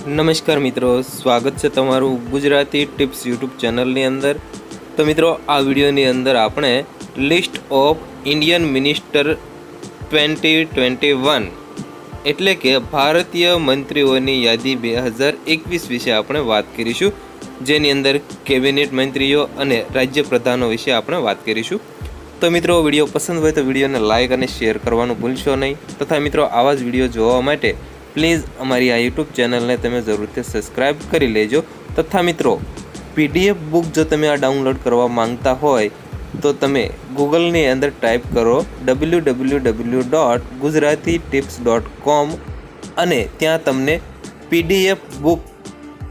નમસ્કાર મિત્રો, સ્વાગત છે તમારું ગુજરાતી ટિપ્સ યુટ્યુબ ચેનલની અંદર। તો મિત્રો, આ વિડીયોની અંદર આપણે લિસ્ટ ઓફ ઇન્ડિયન મિનિસ્ટર 2021 એટલે કે ભારતીય મંત્રીઓની યાદી 2021 વિશે આપણે વાત કરીશું, જેની અંદર કેબિનેટ મંત્રીઓ અને રાજ્ય પ્રધાનો વિશે આપણે વાત કરીશું। તો મિત્રો, વિડીયો પસંદ હોય તો વિડીયોને લાઇક અને શેર કરવાનું ભૂલશો નહીં, તથા મિત્રો આવા જ વિડીયો જોવા માટે પ્લીઝ અમારી આ યુટ્યુબ ચેનલને તમે જરૂરથી સબસ્ક્રાઈબ કરી લેજો। તથા મિત્રો, પીડીએફ બુક જો તમે આ ડાઉનલોડ કરવા માંગતા હોય તો તમે ગૂગલની અંદર ટાઈપ કરો www.gujaratitips.com અને ત્યાં તમને પીડીએફ બુક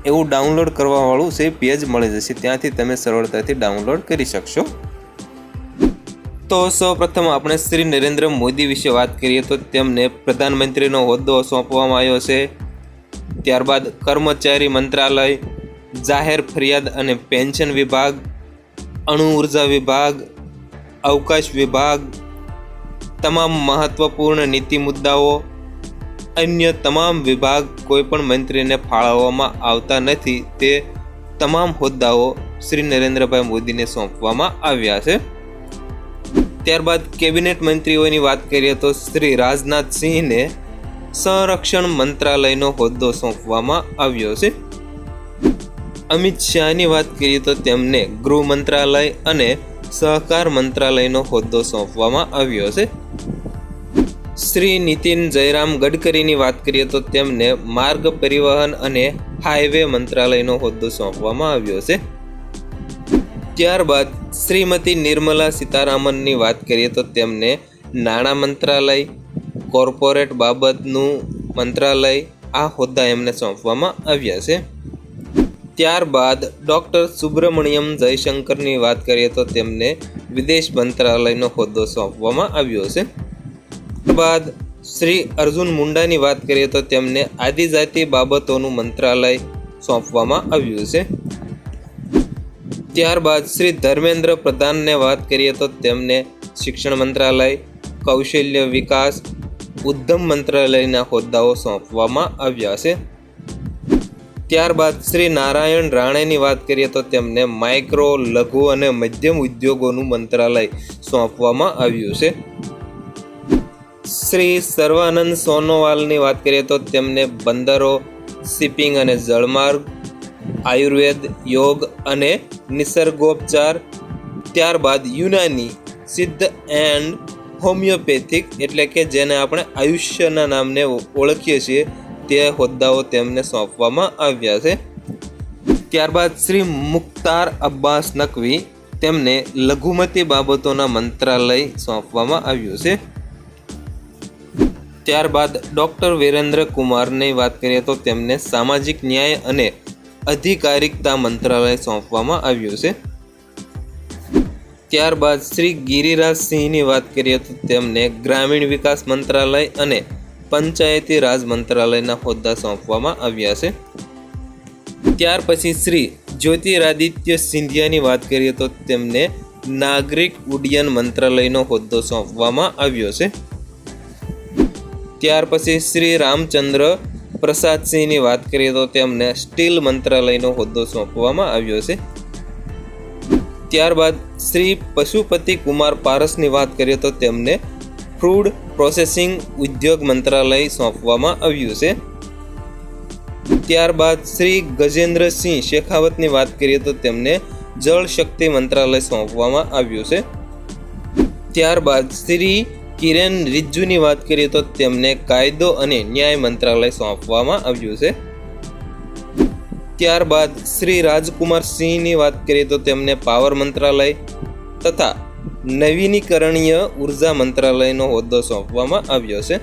એવું ડાઉનલોડ કરવાવાળું છે પેજ મળી જશે, ત્યાંથી તમે સરળતાથી ડાઉનલોડ કરી શકશો। તો સૌપ્રથમ આપણે શ્રી નરેન્દ્ર મોદી વિશે વાત કરીએ તો તેમને પ્રધાનમંત્રીનો હોદ્દો સોંપવામાં આવ્યો છે। ત્યારબાદ કર્મચારી મંત્રાલય, જાહેર ફરિયાદ અને પેન્શન વિભાગ, અણુ ઉર્જા વિભાગ, અવકાશ વિભાગ, તમામ મહત્વપૂર્ણ નીતિ મુદ્દાઓ, અન્ય તમામ વિભાગ કોઈપણ મંત્રીને ફાળવવામાં આવતા નથી, તે તમામ હોદ્દાઓ શ્રી નરેન્દ્રભાઈ મોદીને સોંપવામાં આવ્યા છે। ત્યારબાદ કેબિનેટ મંત્રીઓની વાત કરીએ તો શ્રી રાજનાથ સિંહને સંરક્ષણ મંત્રાલયનો હોદ્દો સોંપવામાં આવ્યો છે। અમિત શાહની વાત કરીએ તો તેમને ગૃહ મંત્રાલય અને સહકાર મંત્રાલયનો હોદ્દો સોંપવામાં આવ્યો છે। શ્રી નીતિન જયરામ ગડકરીની વાત કરીએ તો તેમને માર્ગ પરિવહન અને હાઈવે મંત્રાલયનો હોદ્દો સોંપવામાં આવ્યો છે। ત્યારબાદ શ્રીમતી નિર્મલા સીતારામનની વાત કરીએ તો તેમને નાણાં મંત્રાલય, કોર્પોરેટ બાબતનું મંત્રાલય, આ હોદ્દા એમને સોંપવામાં આવ્યા છે। ત્યારબાદ ડૉક્ટર સુબ્રમણ્યમ જયશંકરની વાત કરીએ તો તેમને વિદેશ મંત્રાલયનો હોદ્દો સોંપવામાં આવ્યો છે। ત્યારબાદ શ્રી અર્જુન મુંડાની વાત કરીએ તો તેમને આદિજાતિ બાબતોનું મંત્રાલય સોંપવામાં આવ્યું છે। ત્યારબાદ શ્રી ધર્મેન્દ્ર પ્રધાનને વાત કરીએ તો તેમને શિક્ષણ મંત્રાલય, કૌશલ્ય વિકાસ, ઉદ્યમ મંત્રાલયના હોદ્દાઓ સોંપવામાં આવ્યા છે। ત્યારબાદ શ્રી નારાયણ રાણેની વાત કરીએ તો તેમને માઇક્રો, લઘુ અને મધ્યમ ઉદ્યોગોનું મંત્રાલય સોંપવામાં આવ્યું છે। શ્રી સર્વાનંદ સોનોવાલની વાત કરીએ તો તેમને બંદરો, શિપિંગ અને જળમાર્ગ, આયુર્વેદ, યોગ અને નિસર્ગોપચાર, ત્યારબાદ યુનાની, સિદ્ધ એન્ડ હોમિયોપેથિક એટલે કે જેને આપણે આયુષ્યના નામને ઓળખીએ છીએ તે હોદ્દાઓ તેમને સોંપવામાં આવ્યા છે। ત્યારબાદ શ્રી મુખ્તાર અબ્બાસ નકવી તેમને લઘુમતી બાબતોના મંત્રાલય સોંપવામાં આવ્યું છે। ત્યારબાદ ડૉક્ટર વિરેન્દ્ર કુમારની વાત કરીએ તો તેમને સામાજિક ન્યાય અને અધિકારિકતા મંત્રાલય સોંપવામાં આવ્યું છે। ત્યારબાદ શ્રી ગિરિરાજ સિંહની વાત કરીએ તો તેમને ગ્રામીણ વિકાસ મંત્રાલય અને પંચાયતી રાજ મંત્રાલયના હોદ્દા સોંપવામાં આવ્યા છે। ત્યાર પછી શ્રી જ્યોતિરાદિત્ય સિંધિયાની વાત કરીએ તો તેમને નાગરિક ઉડ્ડયન મંત્રાલયનો હોદ્દો સોંપવામાં આવ્યો છે। ત્યાર પછી શ્રી રામચંદ્ર પ્રસાદ સિંહની વાત કરીએ તો તેમને સ્ટીલ મંત્રાલયનો હોદ્દો સોંપવામાં આવ્યો છે। ત્યારબાદ શ્રી પશુપતિ કુમાર પારસની વાત કરીએ તો તેમને ફૂડ પ્રોસેસિંગ ઉદ્યોગ મંત્રાલય સોંપવામાં આવ્યું છે। ત્યારબાદ શ્રી ગજેન્દ્રસિંહ શેખાવતની વાત કરીએ તો તેમને જળ શક્તિ મંત્રાલય સોંપવામાં આવ્યું છે। ત્યારબાદ શ્રી કિરેન રિજ્જુની વાત કરીએ તો તેમને કાયદો અને ન્યાય મંત્રાલય સોંપવામાં આવ્યું છે। ત્યારબાદ શ્રી રાજકુમાર સિંહની વાત કરીએ તો તેમને પાવર મંત્રાલય તથા નવીનીકરણીય ઉર્જા મંત્રાલયનો હોદ્દો સોંપવામાં આવ્યો છે।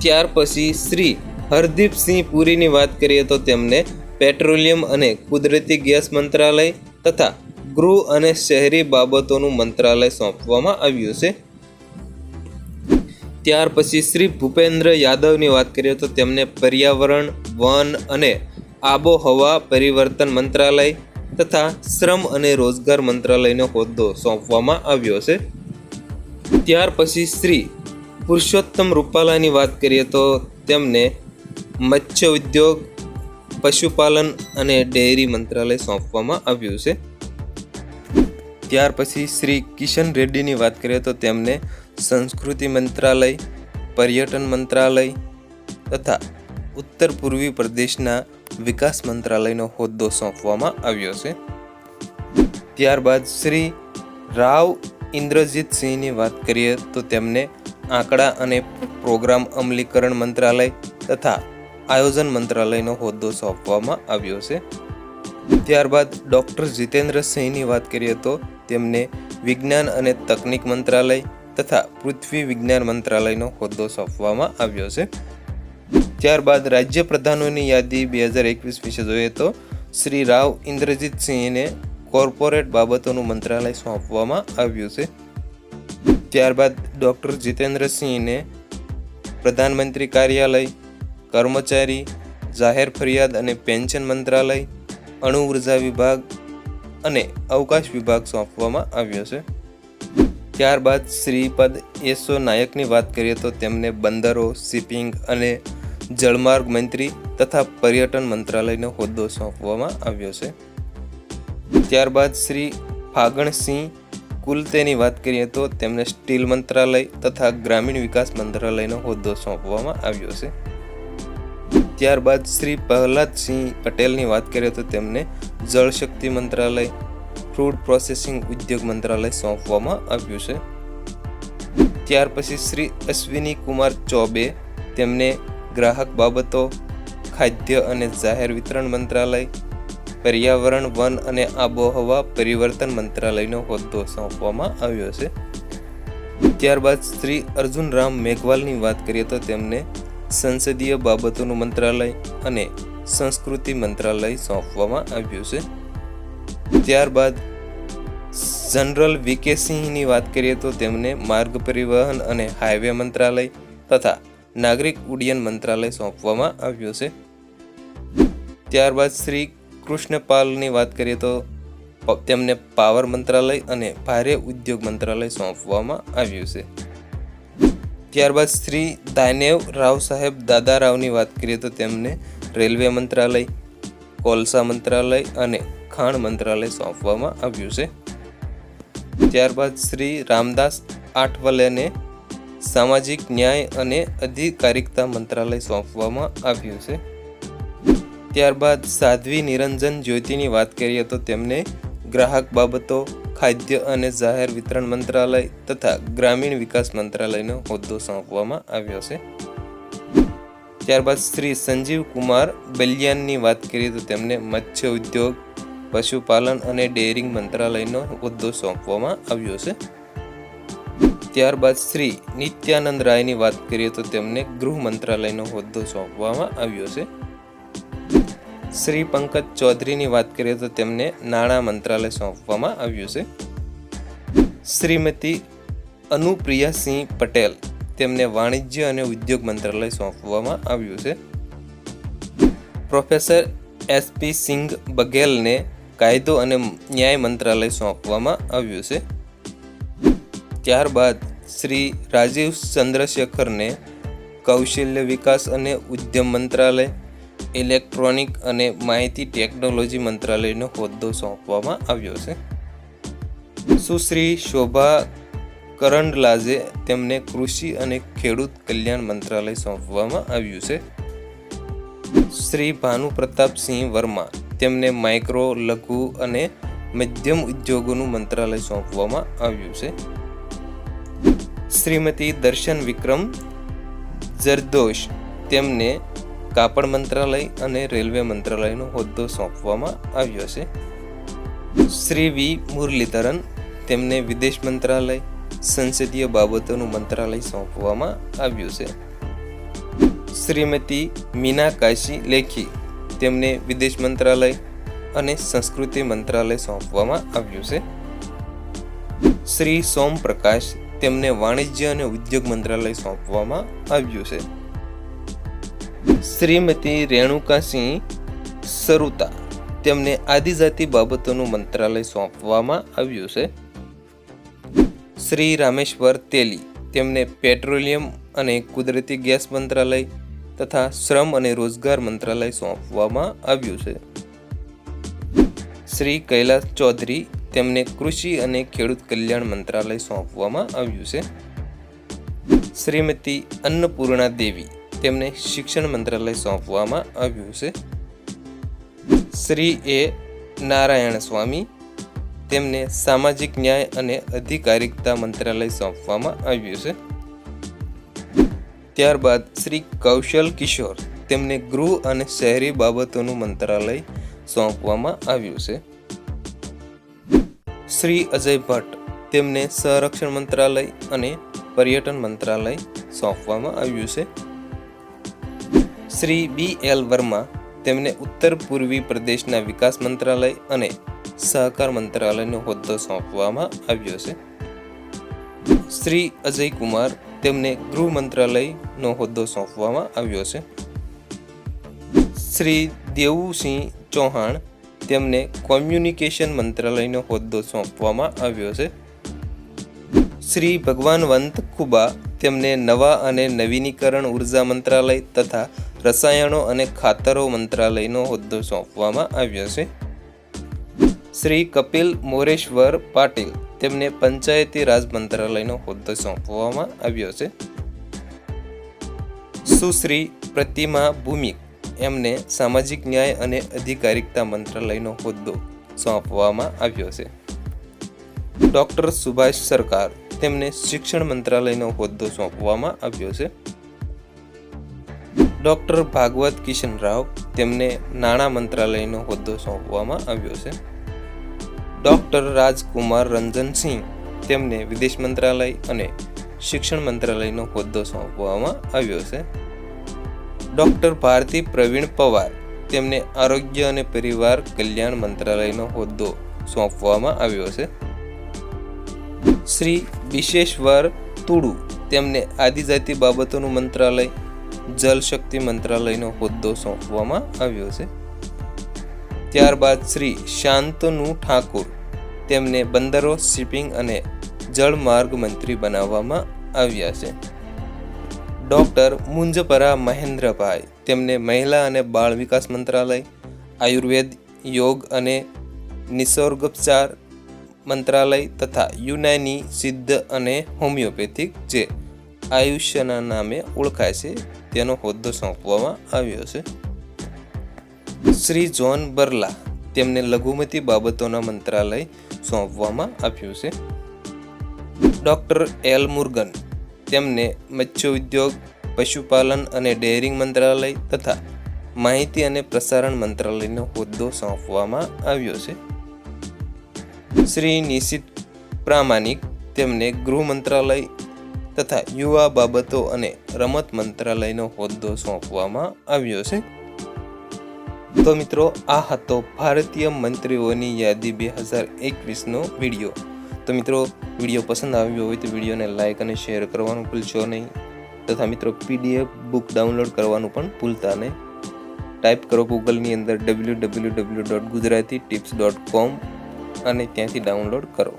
ત્યાર પછી શ્રી હરદીપસિંહ પુરીની વાત કરીએ તો તેમને પેટ્રોલિયમ અને કુદરતી ગેસ મંત્રાલય તથા ગૃહ અને શહેરી બાબતોનું મંત્રાલય સોંપવામાં આવ્યું છે। ત્યાર પછી શ્રી ભૂપેન્દ્ર યાદવની વાત કરીએ તો તેમને પર્યાવરણ, વન અને આબોહવા પરિવર્તન મંત્રાલય તથા શ્રમ અને રોજગાર મંત્રાલયનો હોદ્દો સોંપવામાં આવ્યો છે। ત્યાર પછી શ્રી પુરુષોત્તમ રૂપાલાની વાત કરીએ તો તેમને મત્સ્ય ઉદ્યોગ, પશુપાલન અને ડેરી મંત્રાલય સોંપવામાં આવ્યું છે. ત્યાર પછી શ્રી કિશન રેડ્ડીની વાત કરીએ તો તેમને સંસ્કૃતિ મંત્રાલય, પર્યટન મંત્રાલય તથા ઉત્તર પૂર્વી પ્રદેશના વિકાસ મંત્રાલયનો હોદ્દો સોંપવામાં આવ્યો છે. ત્યારબાદ શ્રી રાવ ઇન્દ્રજીત સિંહની વાત કરીએ તો તેમને આંકડા અને પ્રોગ્રામ અમલીકરણ મંત્રાલય તથા આયોજન મંત્રાલયનો હોદ્દો સોંપવામાં આવ્યો છે. ત્યારબાદ ડૉક્ટર જીતેન્દ્ર સિંહની વાત કરીએ તો તેમને વિજ્ઞાન અને તકનીક મંત્રાલય તથા પૃથ્વી વિજ્ઞાન મંત્રાલયનો હોદ્દો સોંપવામાં આવ્યો છે. ત્યારબાદ રાજ્ય પ્રધાનોની યાદી 2021 વિશે જોઈએ તો શ્રી રાવ ઇન્દ્રજીત સિંહને કોર્પોરેટ બાબતોનું મંત્રાલય સોંપવામાં આવ્યું છે. ત્યારબાદ ડૉક્ટર જીતેન્દ્ર સિંહને પ્રધાનમંત્રી કાર્યાલય, કર્મચારી, જાહેર ફરિયાદ અને પેન્શન મંત્રાલય, અણુ ઉર્જા વિભાગ અને અવકાશ વિભાગ સોંપવામાં આવ્યો છે. ત્યારબાદ શ્રીપદ યેસો નાયકની વાત કરીએ તો તેમને બંદરો, શિપિંગ અને જળમાર્ગ મંત્રી તથા પર્યટન મંત્રાલયનો હોદ્દો સોંપવામાં આવ્યો છે. ત્યારબાદ શ્રી ફાગણસિંહ કુલતેની વાત કરીએ તો તેમને સ્ટીલ મંત્રાલય તથા ગ્રામીણ વિકાસ મંત્રાલયનો હોદ્દો સોંપવામાં આવ્યો છે. ત્યારબાદ શ્રી પ્રહલાદસિંહ પટેલની વાત કરીએ તો તેમને જળશક્તિ મંત્રાલય, ફૂડ પ્રોસેસિંગ ઉદ્યોગ મંત્રાલય સોંપવામાં આવ્યું છે. ત્યાર પછી શ્રી અશ્વિની કુમાર ચૌબે તેમને ગ્રાહક બાબતો, ખાદ્ય અને જાહેર વિતરણ મંત્રાલય, પર્યાવરણ, વન અને આબોહવા પરિવર્તન મંત્રાલયનો હોદ્દો સોંપવામાં આવ્યો છે. ત્યારબાદ શ્રી અર્જુન રામ મેઘવાલની વાત કરીએ તો તેમને સંસદીય બાબતોનું મંત્રાલય અને સંસ્કૃતિ મંત્રાલય સોંપવામાં આવ્યું છે. ત્યારબાદ જનરલ વી.કે. સિંહની વાત કરીએ તો તેમને માર્ગ પરિવહન અને હાઈવે મંત્રાલય તથા નાગરિક ઉડ્ડયન મંત્રાલય સોંપવામાં આવ્યું છે. ત્યારબાદ શ્રી કૃષ્ણપાલની વાત કરીએ તો તેમને પાવર મંત્રાલય અને ભારે ઉદ્યોગ મંત્રાલય સોંપવામાં આવ્યું છે. ત્યારબાદ શ્રી દાનેવ રાવ સાહેબ દાદારાવની વાત કરીએ તો તેમને રેલવે મંત્રાલય, કોલસા મંત્રાલય અને ખાણ મંત્રાલય સોંપવામાં આવ્યું છે. ત્યારબાદ શ્રી રામદાસ આઠવલેને સામાજિક ન્યાય અને અધિકારિકતા મંત્રાલય સોંપવામાં આવ્યું છે. ત્યારબાદ સાધ્વી નિરંજન જ્યોતિની વાત કરીએ તો તેમને ગ્રાહક બાબતો, ખાદ્ય અને જાહેર વિતરણ મંત્રાલય તથા ગ્રામીણ વિકાસ મંત્રાલયનો હોદ્દો સોંપવામાં આવ્યો છે. ત્યારબાદ શ્રી સંજીવ કુમાર બલિયાનની વાત કરીએ તો તેમને મત્સ્ય ઉદ્યોગ, પશુપાલન અને ડેરિંગ મંત્રાલયનો હોદ્દો સોંપવામાં આવ્યો છે. ત્યારબાદ શ્રી નિત્યાનંદ રાયની વાત કરીએ તો તેમને ગૃહ મંત્રાલયનો હોદ્દો સોંપવામાં આવ્યો છે. શ્રી પંકજ ચૌધરીની વાત કરીએ તો તેમને નાણાં મંત્રાલય સોંપવામાં આવ્યું છે. શ્રીમતી અનુપ્રિયાસિંહ પટેલ તેમને વાણિજ્ય અને ઉદ્યોગ મંત્રાલય સોંપવામાં આવ્યું છે. Professor SP. સિંઘ બઘેલને કાયદો અને ન્યાય મંત્રાલય સોંપવામાં આવ્યું છે. ત્યારબાદ શ્રી રાજીવ ચંદ્રશેખરને કૌશલ્ય વિકાસ અને ઉદ્યમ મંત્રાલય, ઇલેક્ટ્રોનિક અને માહિતી ટેકનોલોજી મંત્રાલયનો હોદ્દો સોંપવામાં આવ્યો છે. સુશ્રી શોભા કરંડલાજે તેમને કૃષિ અને ખેડૂત કલ્યાણ મંત્રાલય સોંપવામાં આવ્યું છે. શ્રી ભાનુ પ્રતાપસિંહ વર્મા તેમને માઇક્રો, લઘુ અને મધ્યમ ઉદ્યોગોનું મંત્રાલય સોંપવામાં આવ્યું છે. શ્રીમતી દર્શન વિક્રમ જરદોશ તેમને કાપડ મંત્રાલય અને રેલવે મંત્રાલયનો હોદ્દો સોંપવામાં આવ્યો છે. શ્રી વી મુરલીધરન તેમને વિદેશ મંત્રાલય, સંસદીય બાબતોનું મંત્રાલય સોંપવામાં આવ્યું છે. શ્રીમતી મીના કાશી લેખી તેમને વિદેશ મંત્રાલય અને સંસ્કૃતિ મંત્રાલય સોંપવામાં આવ્યું છે. શ્રી સોમ પ્રકાશ તેમને વાણિજ્ય અને ઉદ્યોગ મંત્રાલય સોંપવામાં આવ્યું છે. શ્રીમતી રેણુકાસિંહ સરુતા તેમને આદિજાતિ બાબતોનું મંત્રાલય સોંપવામાં આવ્યું છે. શ્રી રામેશ્વર તેલી તેમને પેટ્રોલિયમ અને કુદરતી ગેસ મંત્રાલય, તથા શ્રમ અને રોજગાર મંત્રાલય સોંપવામાં આવ્યું છે. શ્રી કૈલાસ ચૌધરી તેમને કૃષિ અને ખેડૂત કલ્યાણ મંત્રાલય સોંપવામાં આવ્યું છે. શ્રીમતી અન્નપૂર્ણા દેવી તેમને શિક્ષણ મંત્રાલય સોંપવામાં આવ્યું છે. શ્રી એ નારાયણ સ્વામી તેમને સામાજિક ન્યાય અને અધિકારિકતા મંત્રાલય સોંપવામાં આવ્યું છે. ત્યારબાદ શ્રી કૌશલ કિશોર તેમને ગૃહ અને શહેરી બાબતોનું મંત્રાલય સોંપવામાં આવ્યું છે. શ્રી અજય ભટ્ટ તેમને સંરક્ષણ મંત્રાલય અને પર્યટન મંત્રાલય સોંપવામાં આવ્યું છે. શ્રી BL વર્મા તેમને ઉત્તર પૂર્વી પ્રદેશના વિકાસ મંત્રાલય અને સહકાર મંત્રાલયનો હોદ્દો સોંપવામાં આવ્યો છે. શ્રી અજય કુમાર તેમને ગૃહ મંત્રાલયનો હોદ્દો સોંપવામાં આવ્યો છે. શ્રી દેવુસિંહ ચૌહાણ તેમને કોમ્યુનિકેશન મંત્રાલયનો હોદ્દો સોંપવામાં આવ્યો છે. શ્રી ભગવાનવંત ખુબા તેમને નવા અને નવીનીકરણ ઉર્જા મંત્રાલય તથા રસાયણો અને ખાતરો મંત્રાલયનો હોદ્દો સોંપવામાં આવ્યો છે. શ્રી કપિલ મોરેશ્વર પાટીલ તેમને પંચાયતી રાજ મંત્રાલયનો હોદ્દો સોંપવામાં આવ્યો છે. સુશ્રી પ્રતિમા ભૂમિક એમને સામાજિક ન્યાય અને અધિકારિકતા મંત્રાલયનો હોદ્દો સોંપવામાં આવ્યો છે. ડૉક્ટર સુભાષ સરકાર તેમને શિક્ષણ મંત્રાલયનો હોદ્દો સોંપવામાં આવ્યો છે. ડૉક્ટર ભાગવત કિશન રાવ તેમને નાણાં મંત્રાલયનો હોદ્દો સોંપવામાં આવ્યો છે. ડૉક્ટર રાજકુમાર રંજનસિંહ તેમને વિદેશ મંત્રાલય અને શિક્ષણ મંત્રાલયનો હોદ્દો સોંપવામાં આવ્યો છે. ડૉક્ટર ભારતી પ્રવીણ પવાર તેમને આરોગ્ય અને પરિવાર કલ્યાણ મંત્રાલયનો હોદ્દો સોંપવામાં આવ્યો છે. શ્રી વિશેશ્વર તુડુ તેમને આદિજાતિ બાબતોનું મંત્રાલય જલશક્તિ મંત્રાલયનો હોદ્દો સોંપવામાં આવ્યો છે. ત્યારબાદ શ્રી શાંતનુ ઠાકુર તેમને બંદરો શિપિંગ અને જળમાર્ગ મંત્રી બનાવવામાં આવ્યા છે. ડૉક્ટર મુંજપરા મહેન્દ્રભાઈ તેમને મહિલા અને બાળ વિકાસ મંત્રાલય, આયુર્વેદ, યોગ અને નિસર્ગોપચાર મંત્રાલય તથા યુનાની સિદ્ધ અને હોમિયોપેથિક જે આયુષ્યના નામે ઓળખાય છે તેનો હોદ્દો સોંપવામાં આવ્યો છે. શ્રી જોન બરલા તેમને લઘુમતી બાબતોના મંત્રાલય સોંપવામાં આવ્યું છે. ડૉક્ટર એલ મુર્ગન તેમને મત્સ્ય ઉદ્યોગ, પશુપાલન અને ડેયરિંગ મંત્રાલય તથા માહિતી અને પ્રસારણ મંત્રાલયનો હોદ્દો સોંપવામાં આવ્યો છે. શ્રી નિશિત પ્રામાણિક તેમને ગૃહ મંત્રાલય તથા યુવા બાબતો અને રમત મંત્રાલયનો હોદ્દો સોંપવામાં આવ્યો છે. તો મિત્રો, આ હતો ભારતીય મંત્રીઓની યાદી 2021નો વિડીયો. તો મિત્રો, વિડીયો પસંદ આવ્યો હોય તો વિડીયોને લાઇક અને શેર કરવાનું ભૂલશો નહીં તથા મિત્રો PDF બુક ડાઉનલોડ કરવાનું પણ ભૂલતા નહીં. ટાઈપ કરો ગૂગલની અંદર www.gujaratitips.com અને ત્યાંથી ડાઉનલોડ કરો.